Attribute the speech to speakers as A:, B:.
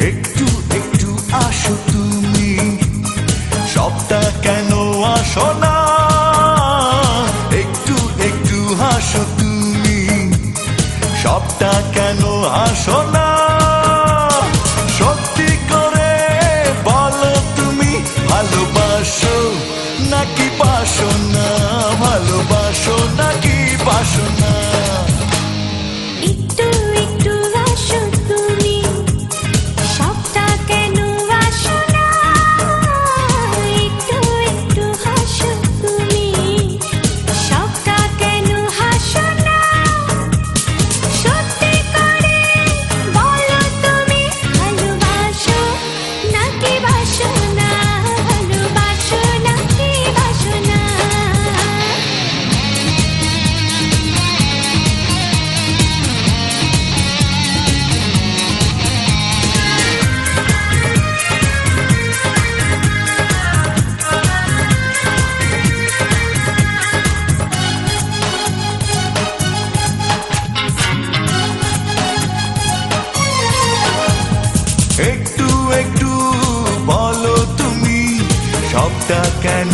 A: একটু একটু আসো তুমি, সবটা কেন আসো না? একটু একটু হাসো তুমি, সবটা কেন হাসো না? সত্যি করে বলো তুমি, ভালোবাসো নাকি বাসো না? ভালোবাসো নাকি বাসো না?
B: একটু একটু আসো তুমি, সবটা কেন আসো না? একটু একটু হাসো তুমি, সবটা কেন হাসো না? সত্যি করে বলো তুমি, ভালোবাসো নাকি বাসো না? ভালোবাসো নাকি বাসো না?
A: একটু একটু বলো তুমি, সবটা কেন